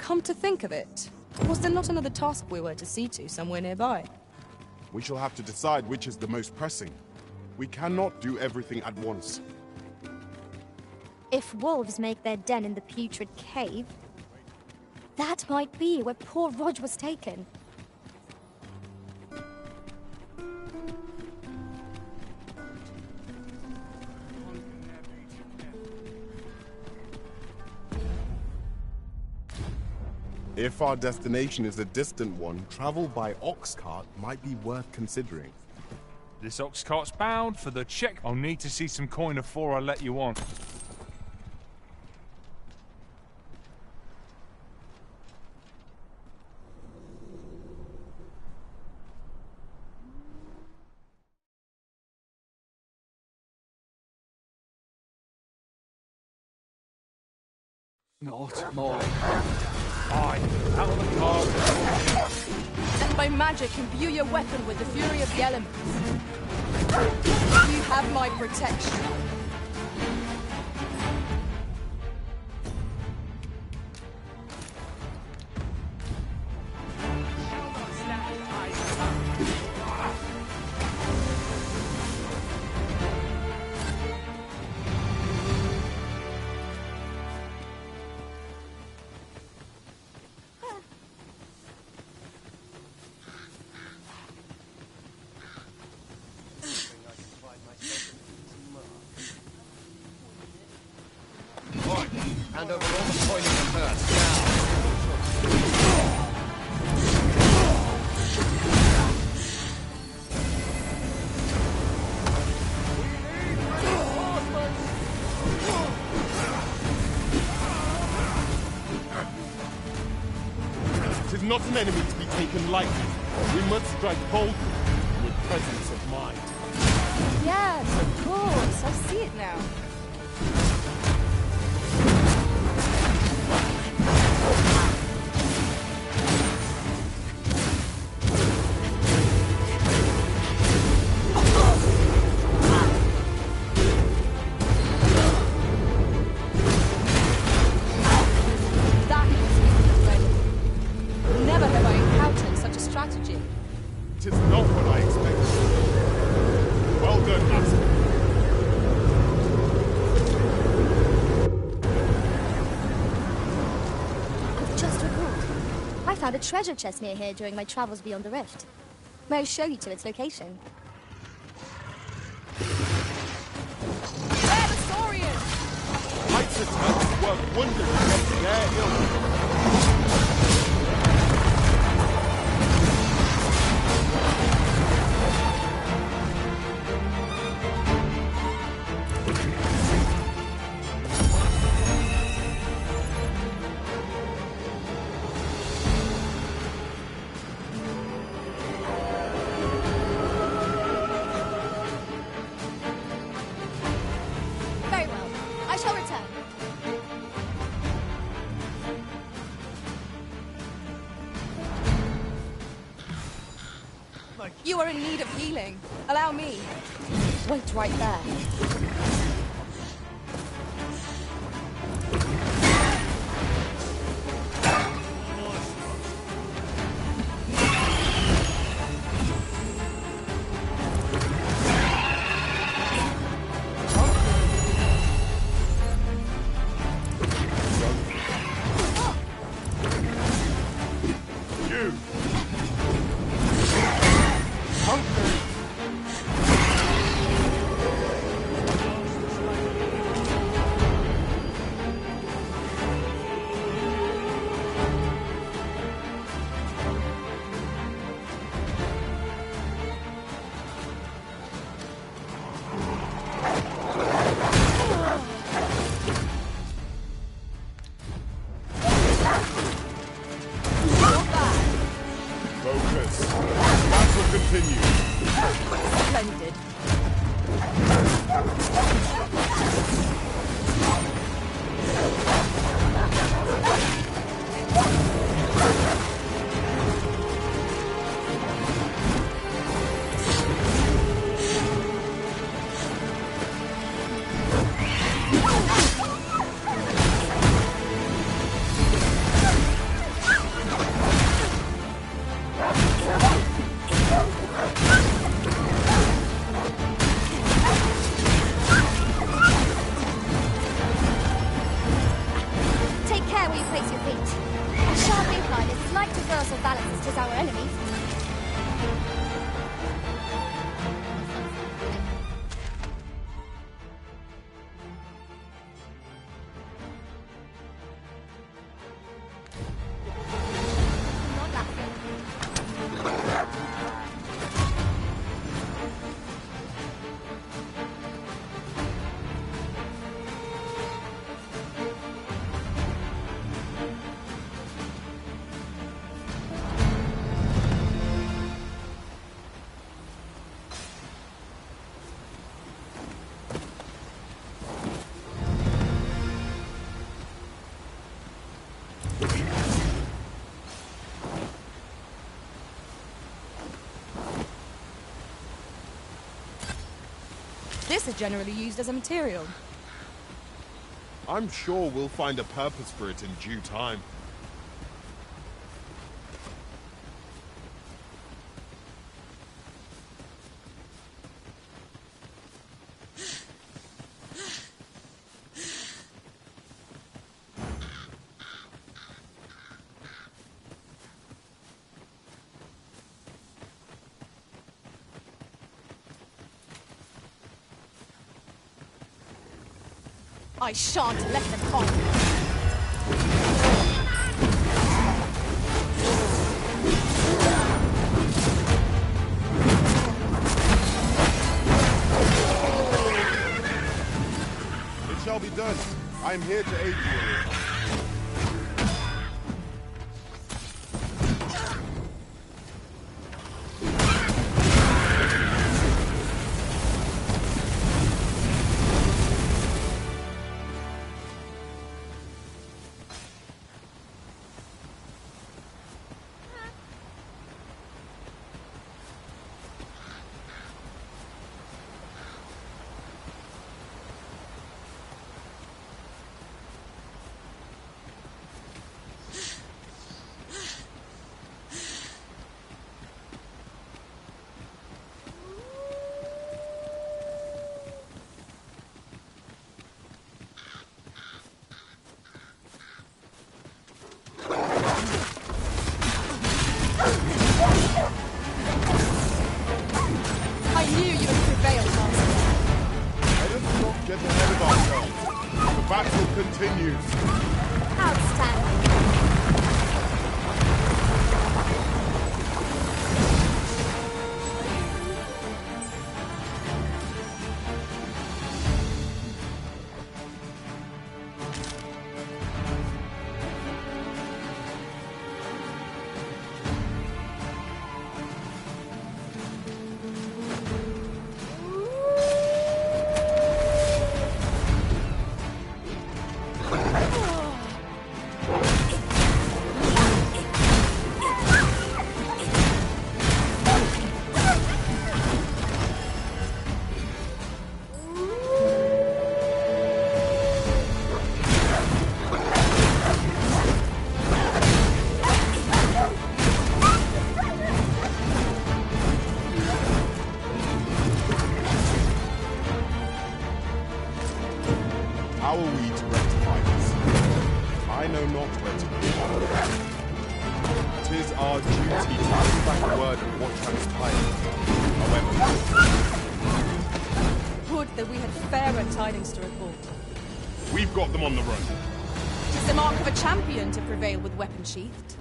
Come to think of it, was there not another task we were to see to somewhere nearby? We shall have to decide which is the most pressing. We cannot do everything at once. If wolves make their den in the putrid cave, that might be where poor Rog was taken. If our destination is a distant one, travel by ox cart might be worth considering. This ox cart's bound for the check. I'll need to see some coin before I let you on. Not more. Fine, out of the car. Let my magic imbue your weapon with the fury of the elements. You have my protection. Hand over all the coin in the purse, now! Tis not an enemy to be taken lightly. We must strike boldly, with presence of mind. Yes, of course. I see it now. Tis not what I expected. Well done, master. I've just recalled. I found a treasure chest near here during my travels beyond the rift. May I show you to its location? There the Saurians! Knights attempts work wonders against their ill. Very well. I shall return. You are in need of healing. Allow me. Wait right there. Focus. Battle continues. Splendid. This is generally used as a material. I'm sure we'll find a purpose for it in due time. I shan't let them conquer. It shall be done. I am here to aid you. I knew you would prevail, Master. Let us not get ahead of ourselves. The battle continues. Outstanding. How are we to rectify this? I know not where to begin. It is our duty to bring back word of what transpired. However, Would that we had fairer tidings to report. we've got them on the run. It is the mark of a champion to prevail with weapon sheathed.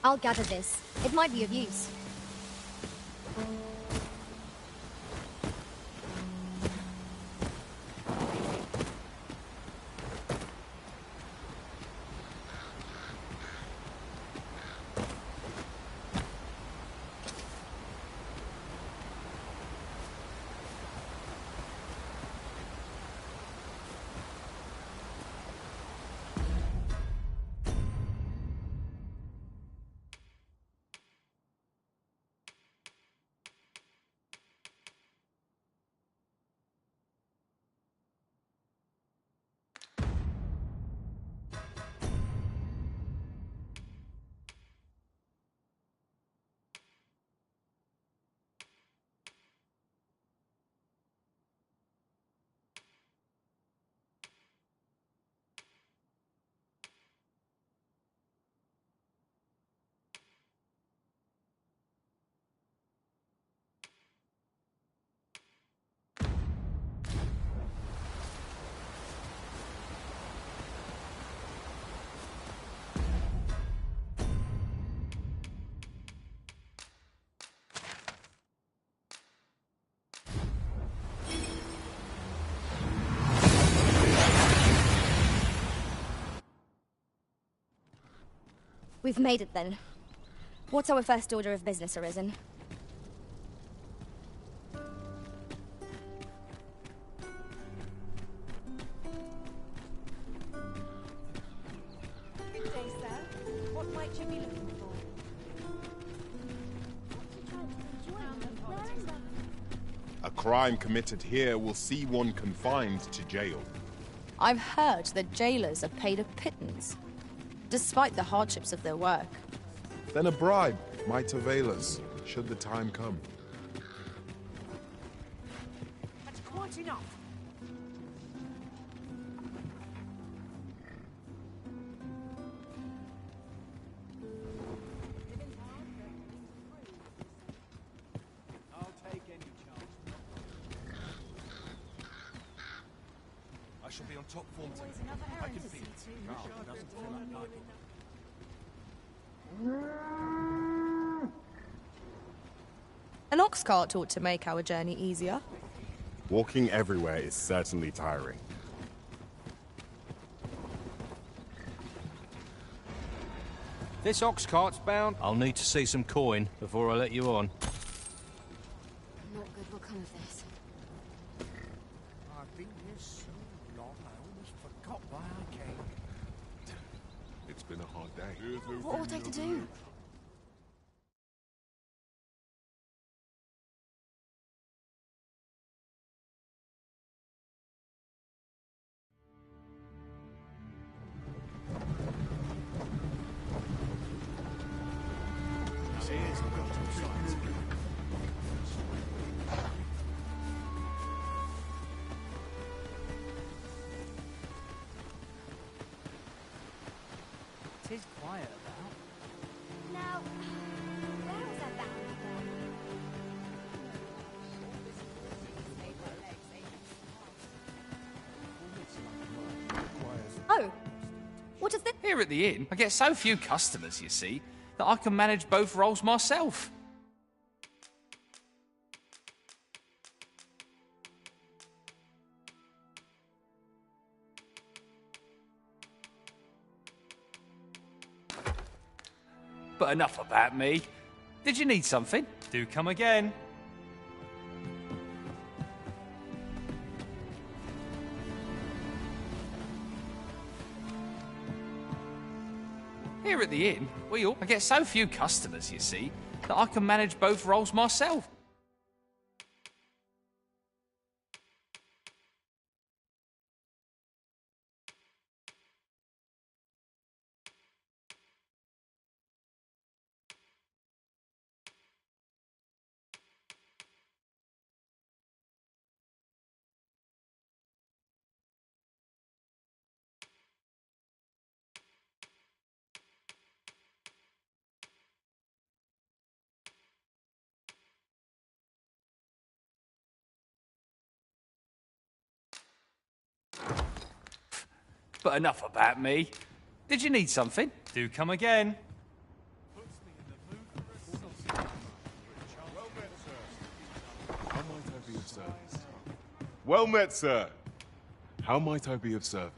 I'll gather this. It might be of use. We've made it then. What's our first order of business, Arisen? Good day, sir. What might you be looking for? A crime committed here will see one confined to jail. I've heard that jailers are paid a pittance, despite the hardships of their work. Then a bribe might avail us, should the time come. That's quite enough. I'll take any chance. I shall be on top form today. I can feel it. Carl doesn't feel like liking it. An ox cart ought to make our journey easier. Walking everywhere is certainly tiring. This ox cart's bound. I'll need to see some coin before I let you on. Not good will come of this. I've been here so long, I almost forgot why I came. It's been a hard day. What ought I to do? Tis quiet about. Now, where was I bound Oh, what is this? Here at the inn, I get so few customers, you see, that I can manage both roles myself. But enough about me. Did you need something? Do come again. Here at the inn, I get so few customers, you see, that I can manage both roles myself. But enough about me. Did you need something? Do come again. How might I be of service? Well met, sir. How might I be of service?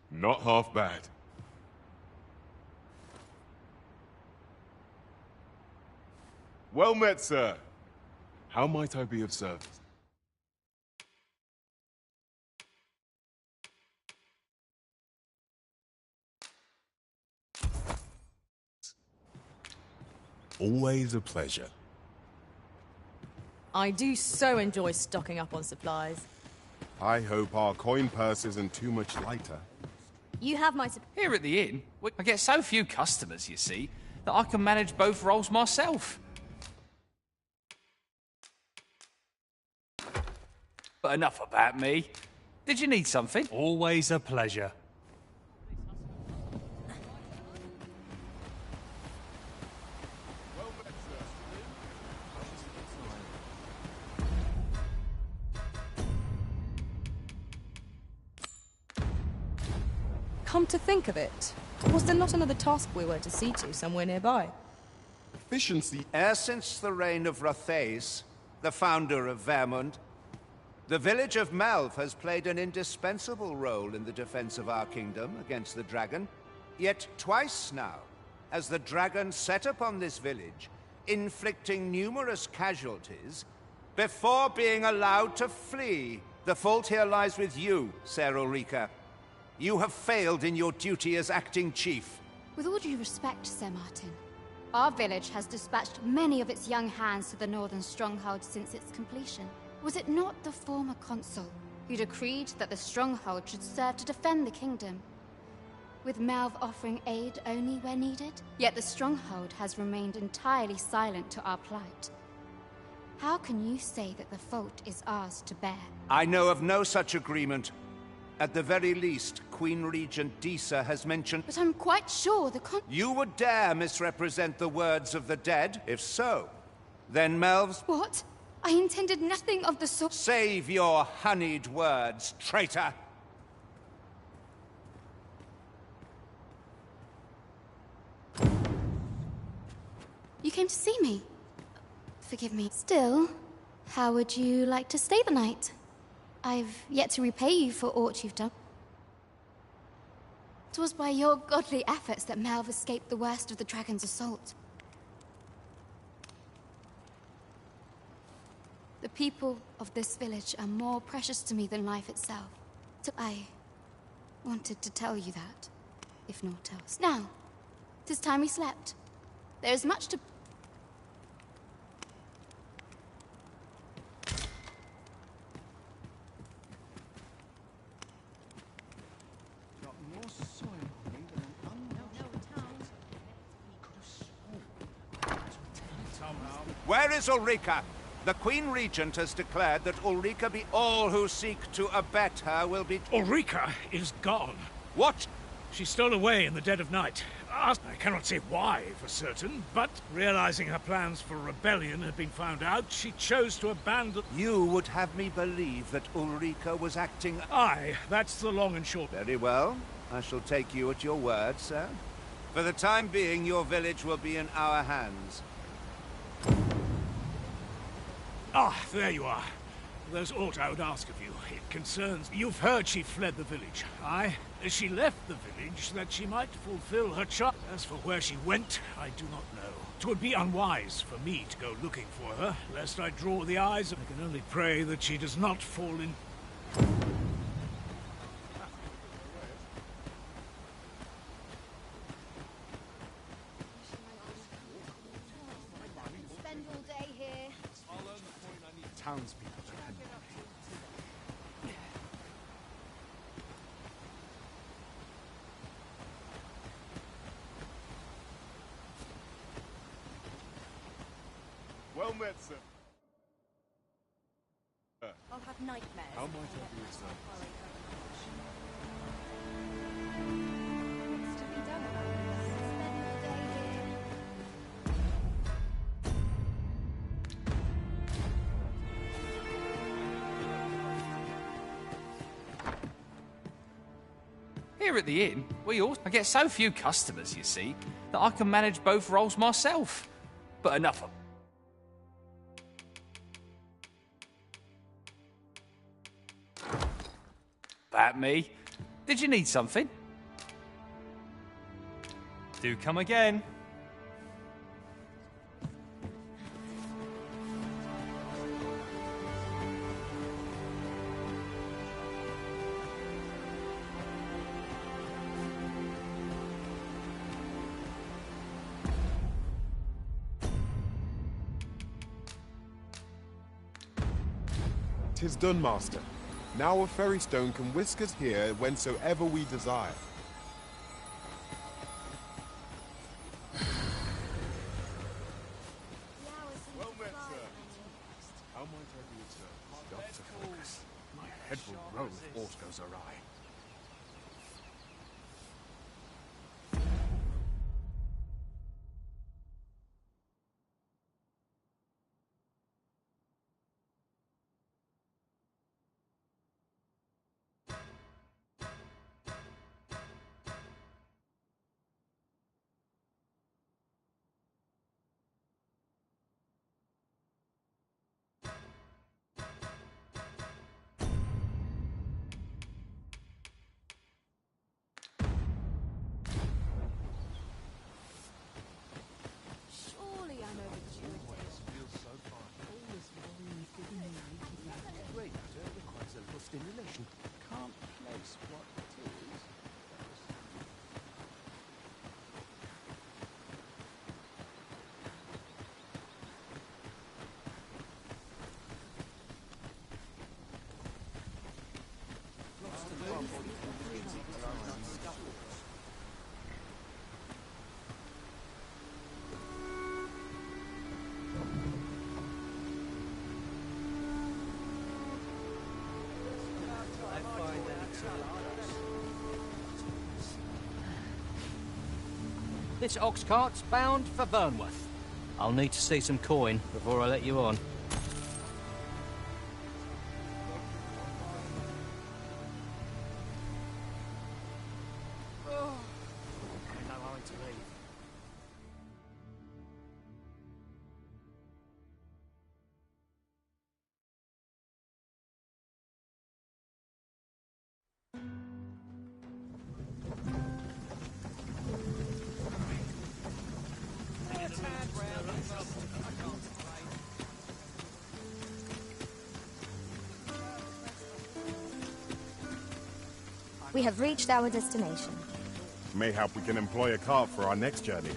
Not half bad. Well met, sir. How might I be of service? Always a pleasure. I do so enjoy stocking up on supplies. I hope our coin purse isn't too much lighter. You have my Here at the inn, I get so few customers, you see, that I can manage both roles myself. But enough about me. Did you need something? Always a pleasure. Come to think of it, was there not another task we were to see to somewhere nearby? Efficiency. Ever since the reign of Rathace, the founder of Vermund, The village of Malv has played an indispensable role in the defense of our kingdom against the dragon. Yet twice now has the dragon set upon this village, inflicting numerous casualties, before being allowed to flee. The fault here lies with you, Ser Ulrika. You have failed in your duty as acting chief. With all due respect, Sir Martin, our village has dispatched many of its young hands to the northern stronghold since its completion. Was it not the former consul who decreed that the stronghold should serve to defend the kingdom, with Malv offering aid only where needed? Yet the stronghold has remained entirely silent to our plight. How can you say that the fault is ours to bear? I know of no such agreement. At the very least, Queen Regent Disa has mentioned— But I'm quite sure the You would dare misrepresent the words of the dead? If so, then Melv's— What? I intended nothing of the sort. Save your honeyed words, traitor! You came to see me? Forgive me. Still, how would you like to stay the night? I've yet to repay you for aught you've done. 'Twas by your godly efforts that Malv escaped the worst of the dragon's assault. The people of this village are more precious to me than life itself. So I wanted to tell you that, if naught else. Now, 'tis time we slept. There is much to— Where is Ulrika? The Queen Regent has declared that Ulrika be all who seek to abet her will be— Ulrika is gone. What? She stole away in the dead of night. I cannot say why for certain, but realizing her plans for rebellion had been found out, she chose to abandon— You would have me believe that Ulrika was acting— Aye, that's the long and short. Very well. I shall take you at your word, sir. For the time being, your village will be in our hands. Ah, there you are. There's aught I would ask of you. It concerns— You've heard she fled the village. Aye. She left the village that she might fulfill her charge. As for where she went, I do not know. 'Twould be unwise for me to go looking for her, lest I draw the eyes of— I can only pray that she does not fall in— Spend all day here. Townspeople depend on me. Well met, sir. I'll have nightmares. How might I be of service? What's to be done about this? Spend all day here. Here at the inn, I get so few customers, you see, that I can manage both roles myself. But enough of— That me? Did you need something? Do come again. Tis done, master. Now a ferry stone can whisk us here whensoever we desire. Well met, sir. How might I be of service? Dr. Focus. My head will roll if aught goes awry. This ox cart's bound for Burnworth. I'll need to see some coin before I let you on. We have reached our destination. Mayhap we can employ a cart for our next journey.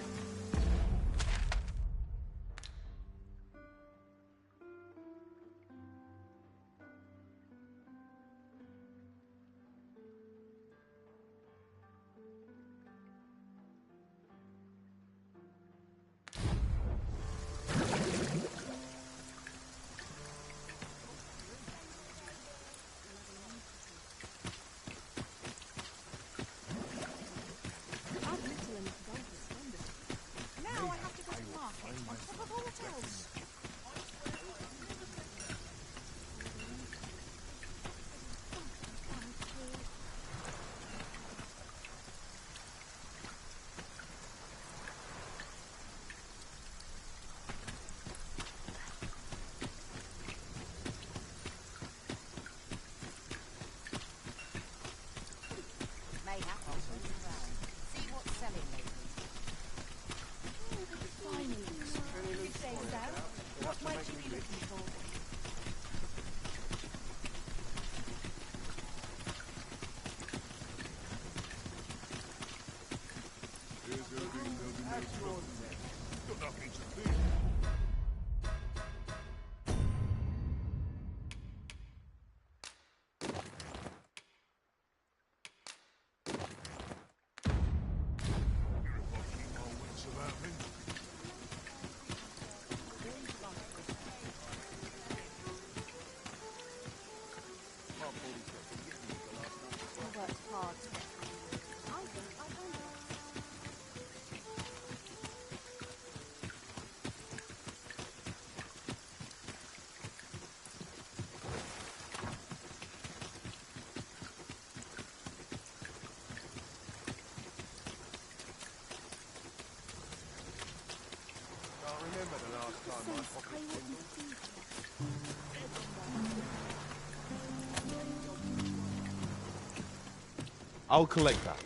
I'll collect that.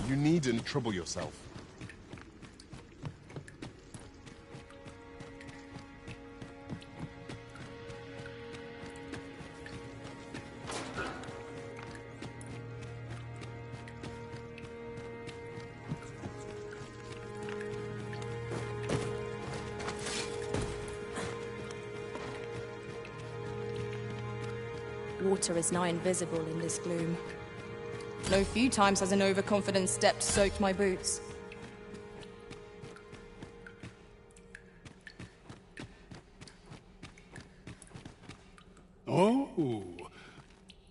You needn't trouble yourself. Water is nigh invisible in this gloom. No few times has an overconfident step soaked my boots. Oh,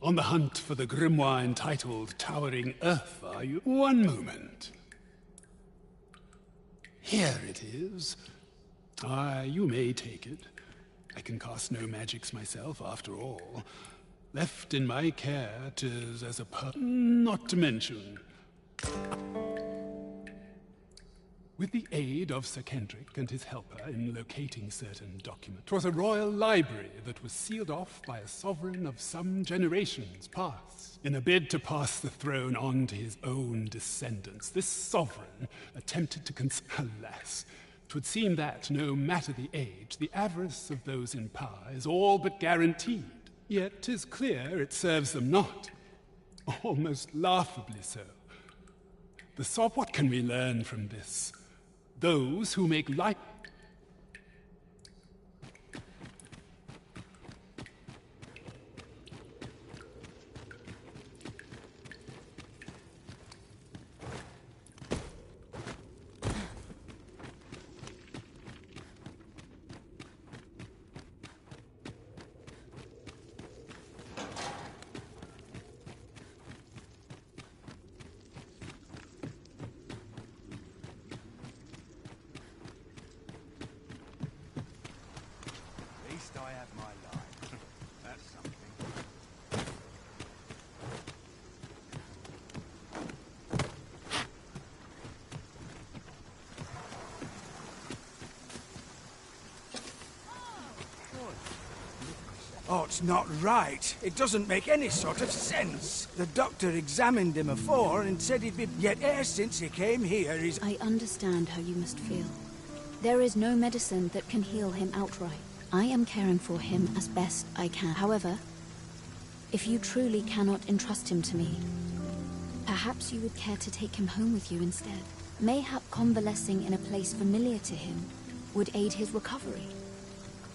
on the hunt for the grimoire entitled Towering Earth, are you? One moment. Here it is. You may take it. I can cast no magics myself, after all. Left in my care, 'tis as a not to mention. With the aid of Sir Kendrick and his helper in locating certain document, 'twas a royal library that was sealed off by a sovereign of some generations past. In a bid to pass the throne on to his own descendants, this sovereign attempted to alas, 'twould seem that, no matter the age, the avarice of those in power is all but guaranteed. Yet 'tis clear it serves them not. Almost laughably so. What can we learn from this? Those who make life... Oh, it's not right. It doesn't make any sort of sense. The doctor examined him afore and said he'd been... Yet e'er since he came here, he's... I understand how you must feel. There is no medicine that can heal him outright. I am caring for him as best I can. However, if you truly cannot entrust him to me, perhaps you would care to take him home with you instead. Mayhap convalescing in a place familiar to him would aid his recovery.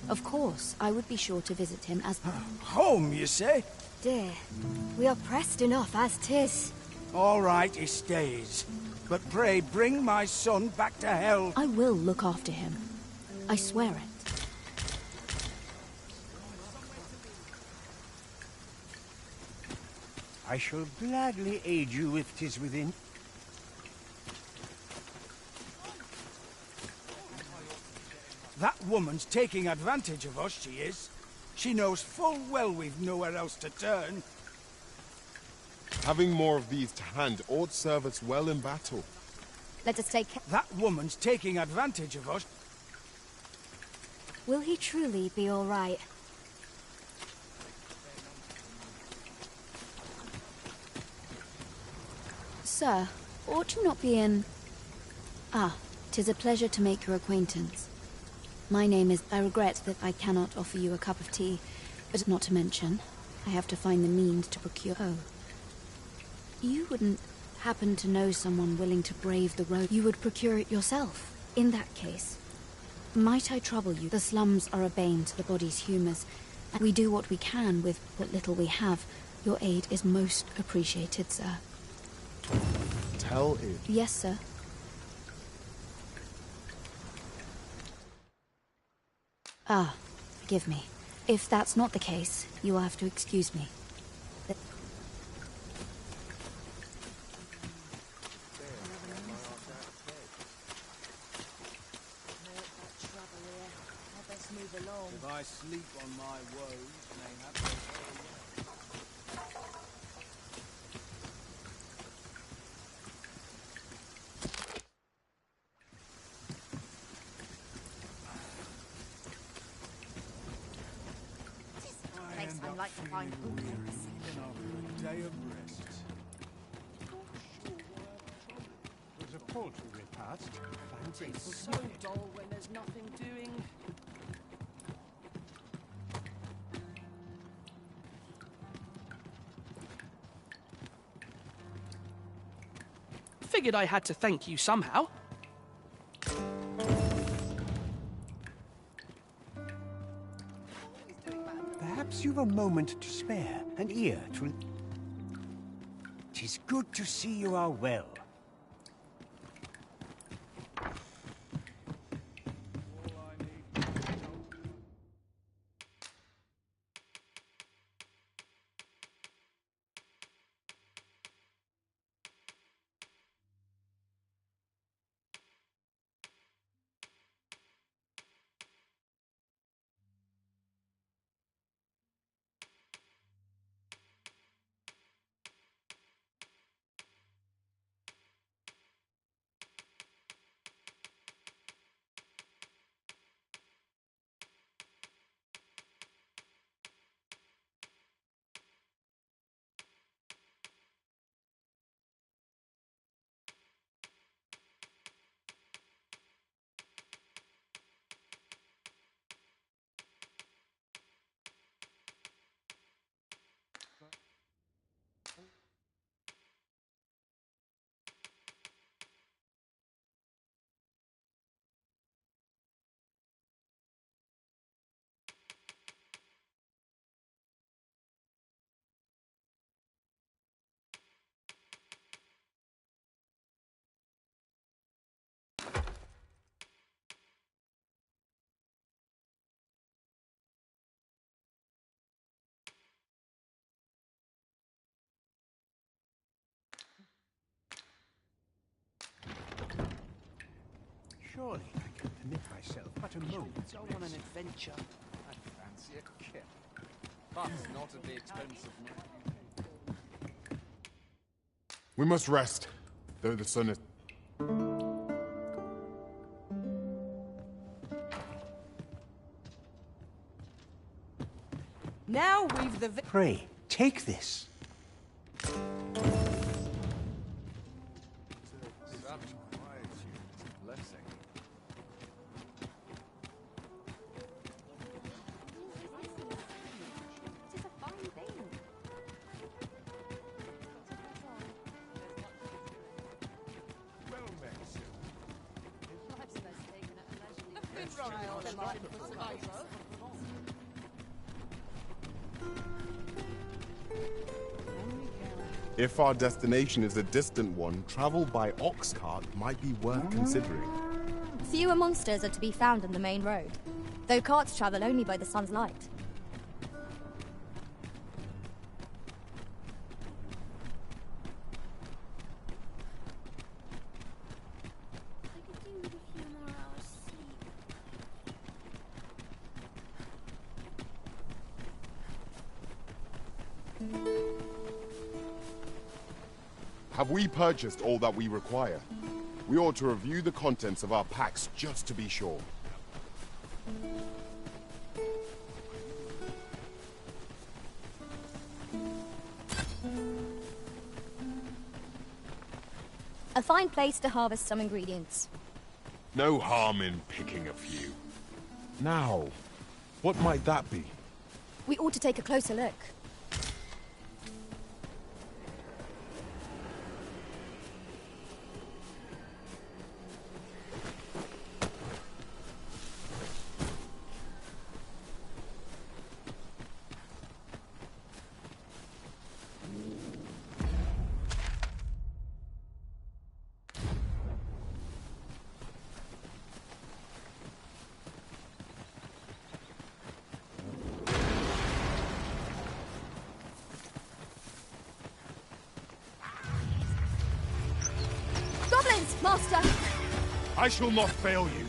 Of course, I would be sure to visit him as... Home, you say? Dear, we are pressed enough as 'tis. All right, he stays. But pray, bring my son back to health. I will look after him. I swear it. I shall gladly aid you if 'tis within. That woman's taking advantage of us, she is. She knows full well we've nowhere else to turn. Having more of these to hand ought serve us well in battle. Let us take... That woman's taking advantage of us. Will he truly be all right? Sir, ought you not be in... Ah, 'tis a pleasure to make your acquaintance. My name is... I regret that I cannot offer you a cup of tea, but not to mention, I have to find the means to procure... Oh. You wouldn't happen to know someone willing to brave the road? You would procure it yourself. In that case, might I trouble you? The slums are a bane to the body's humours, and we do what we can with what little we have. Your aid is most appreciated, sir. Tell it. Yes, sir. Ah, forgive me. If that's not the case, you will have to excuse me. If I sleep on my woes, mayhap... Place I like to find bookings. After a day of rest. There's a poultry repast. Fancy. It's so dull when there's nothing doing. Figured I had to thank you somehow. Perhaps you've a moment to spare, an ear to... 'Tis good to see you are well. Surely I can permit myself but a moment. Go on an adventure. I'd fancy a kip. But not at the expense of my... We must rest, though the sun is... Now we've the... Pray, take this. If our destination is a distant one, travel by ox cart might be worth considering. Fewer monsters are to be found on the main road, though carts travel only by the sun's light. Have we purchased all that we require? We ought to review the contents of our packs just to be sure. A fine place to harvest some ingredients. No harm in picking a few. Now, what might that be? We ought to take a closer look. Master! I shall not fail you.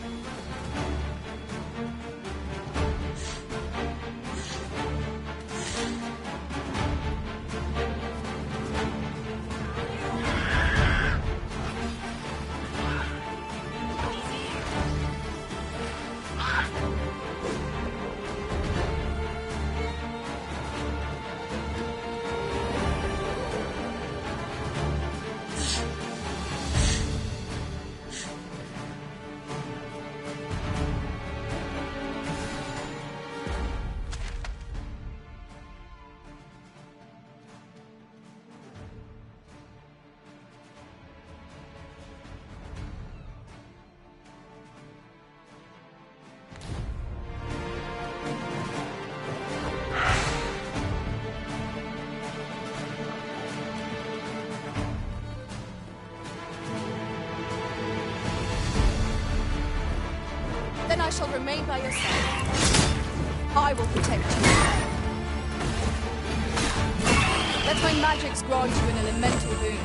Then I shall remain by your side. I will protect you. Let my magics grant you an elemental boon.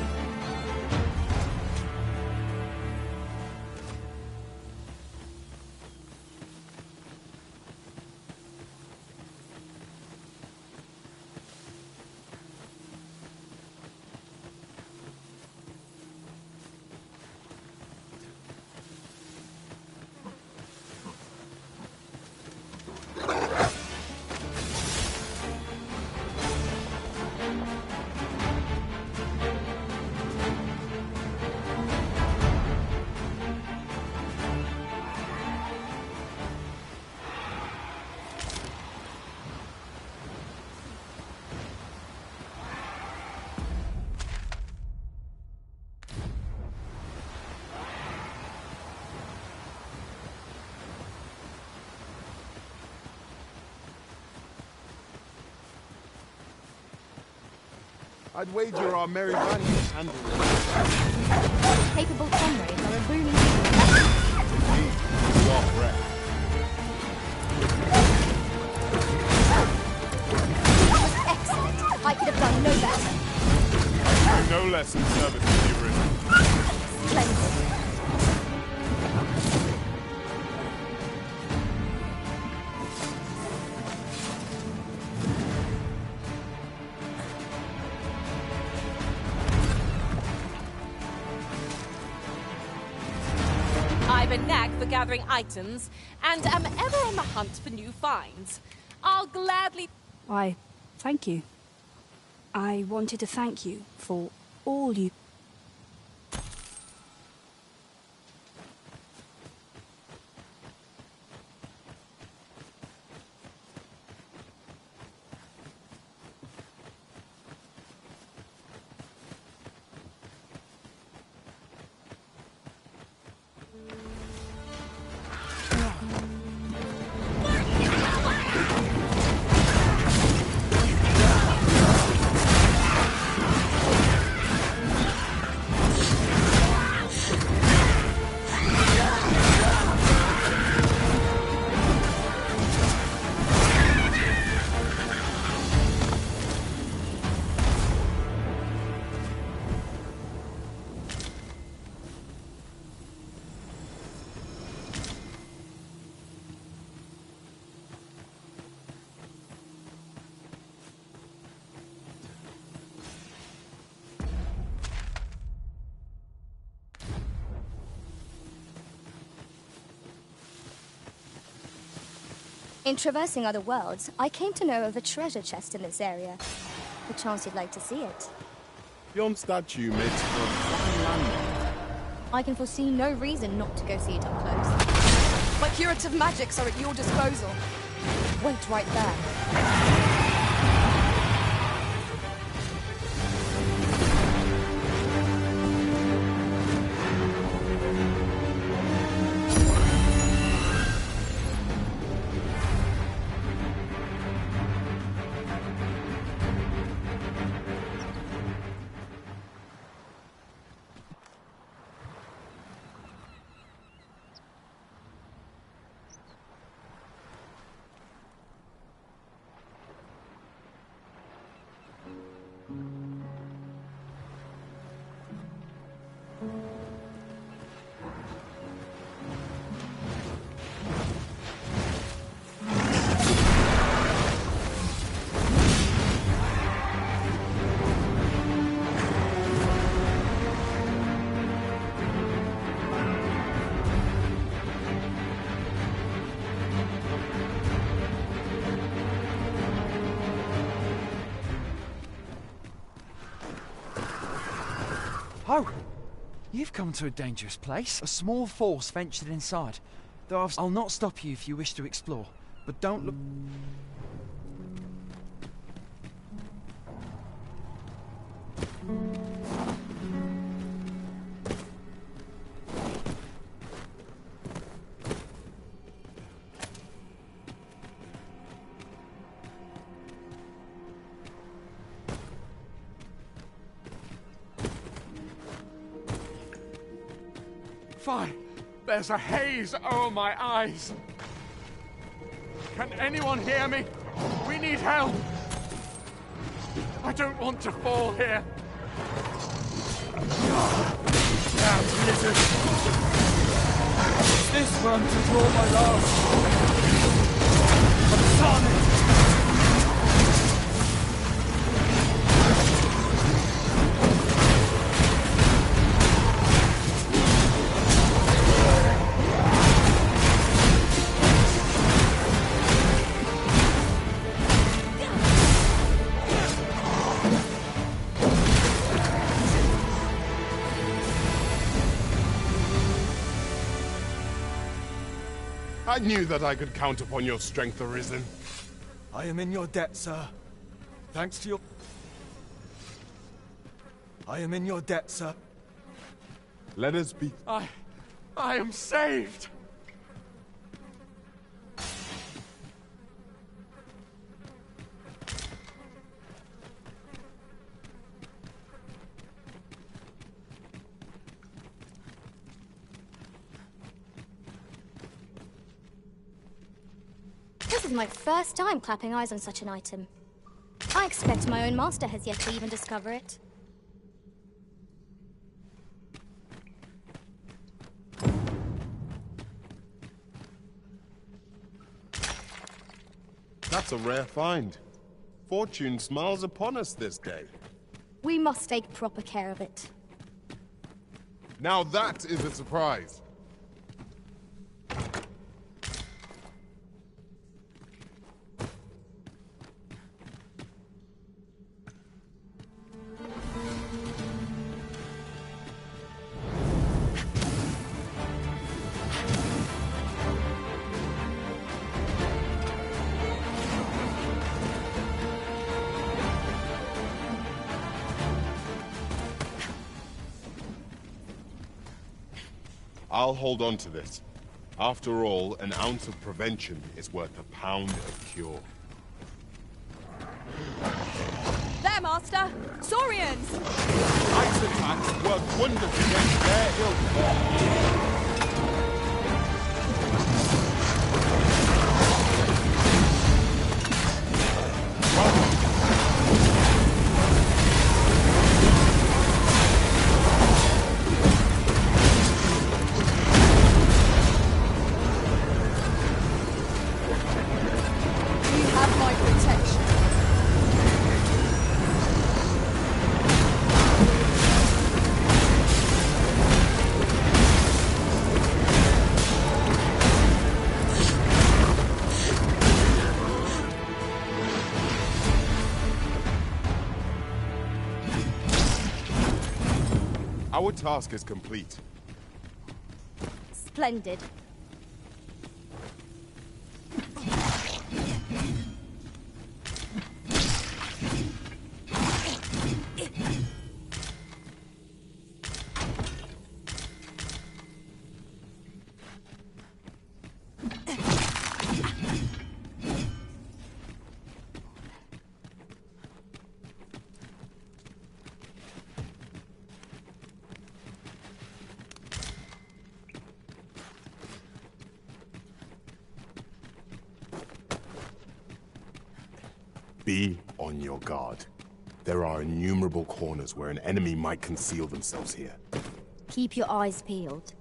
I'd wager our merry band can handle it. Capable comrades are a boon. Indeed, you are correct. That was excellent. I could have done no better. I'm no less in service than you've written. Splendid. I've a knack for gathering items, and am ever on the hunt for new finds. I'll gladly... Why, thank you. I wanted to thank you for all you... In traversing other worlds, I came to know of a treasure chest in this area. Perchance you'd like to see it. Yon statue makes for a fine landmark. I can foresee no reason not to go see it up close. My curative magics are at your disposal. Wait right there. Oh! You've come to a dangerous place. A small force ventured inside. Though I'll not stop you if you wish to explore. But don't look... Fine. There's a haze over my eyes. Can anyone hear me? We need help. I don't want to fall here. Damn blizzard. Is this where I'm to draw my last? I'm sorry. I knew that I could count upon your strength, Arisen. I am in your debt, sir. Thanks to your... I am in your debt, sir. Let us be... I am saved! This is my first time clapping eyes on such an item. I expect my own master has yet to even discover it. That's a rare find. Fortune smiles upon us this day. We must take proper care of it. Now that is a surprise. I'll hold on to this. After all, an ounce of prevention is worth a pound of cure. There, Master! Saurians! Ice attacks work wonders against their ilk. You have my protection. Our task is complete. Splendid. Be on your guard. There are innumerable corners where an enemy might conceal themselves here. Keep your eyes peeled.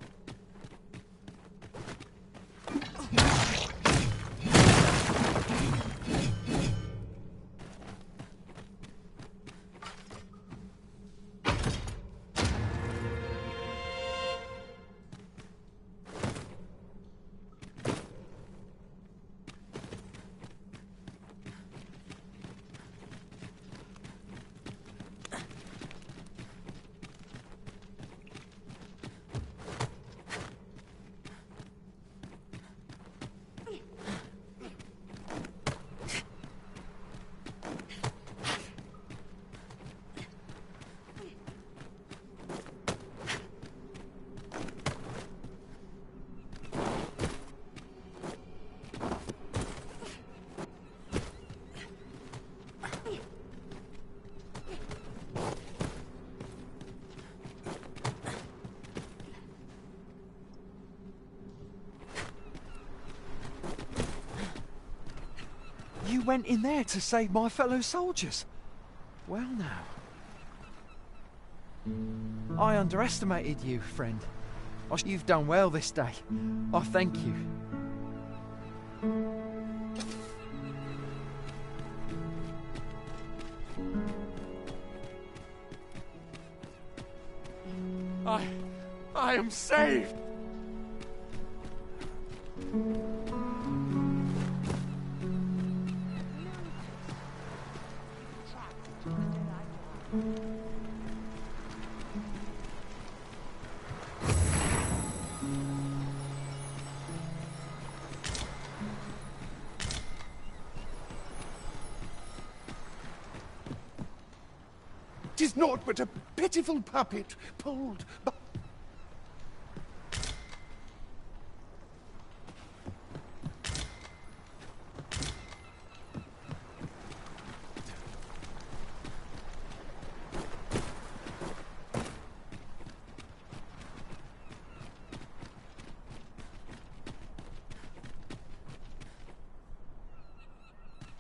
You went in there to save my fellow soldiers. Well now. I underestimated you, friend. You've done well this day. I thank you. I am saved! Tis naught but a pitiful puppet pulled by...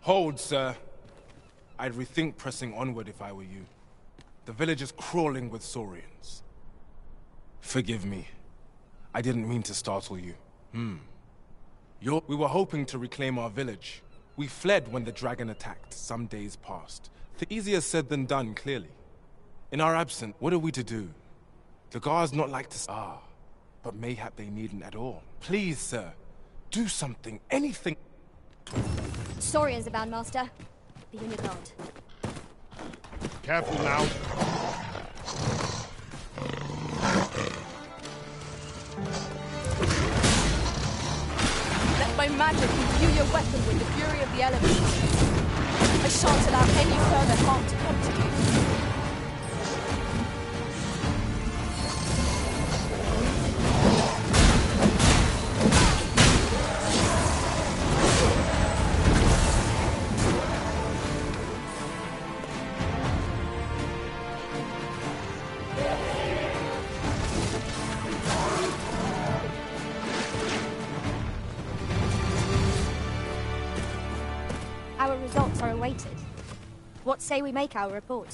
Hold, sir. I'd rethink pressing onward if I were you. The village is crawling with Saurians. Forgive me. I didn't mean to startle you. We were hoping to reclaim our village. We fled when the dragon attacked some days past. Easier said than done, clearly. In our absence, what are we to do? The guards not like to... but mayhap they needn't at all. Please, sir, do something, anything. Saurians abound, Master. Be on your guard. Careful now. Let my magic imbue your weapon with the fury of the elements. I shan't allow any further harm to come to you. our results are awaited. What say we make our report?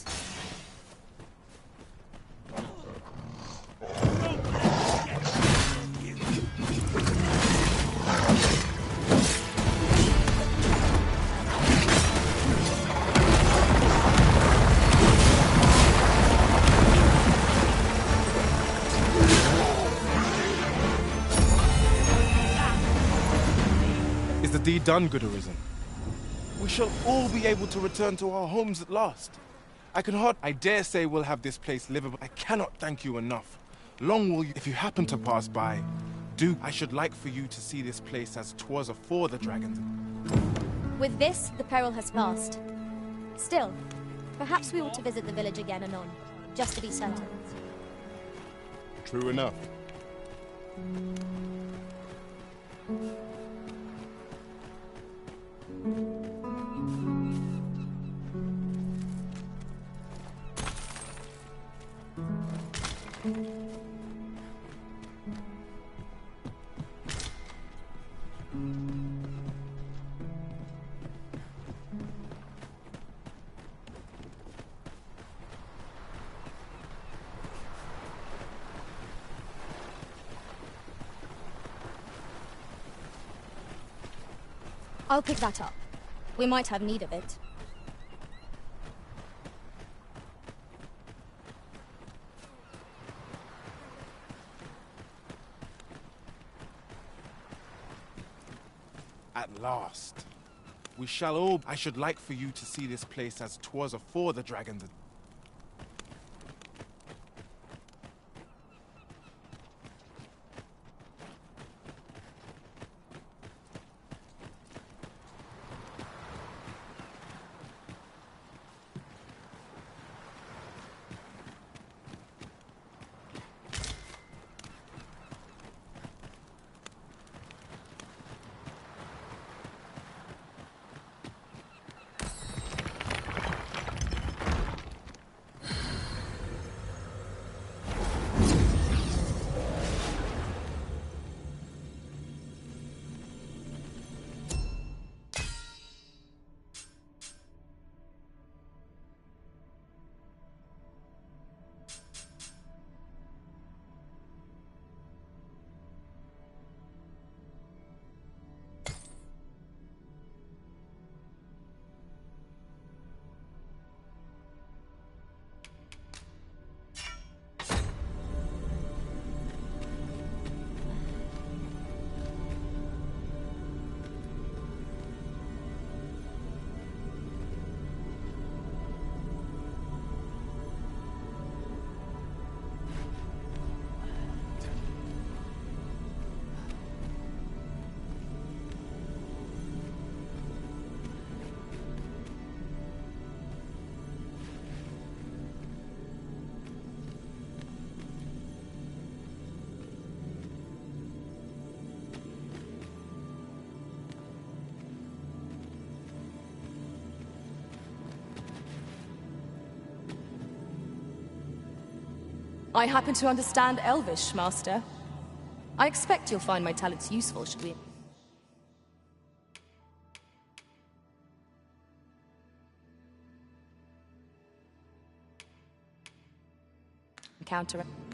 Is the deed done, good Arisen? We shall all be able to return to our homes at last. I dare say we'll have this place livable. I cannot thank you enough. Long will you, if you happen to pass by, I should like for you to see this place as 'twas afore the dragons. With this, the peril has passed. Still, perhaps we ought to visit the village again anon, just to be certain. True enough. I'll pick that up. We might have need of it. At last. We shall all... I should like for you to see this place as 'twas afore the dragons. I happen to understand Elvish, Master. I expect you'll find my talents useful, should we encounter it.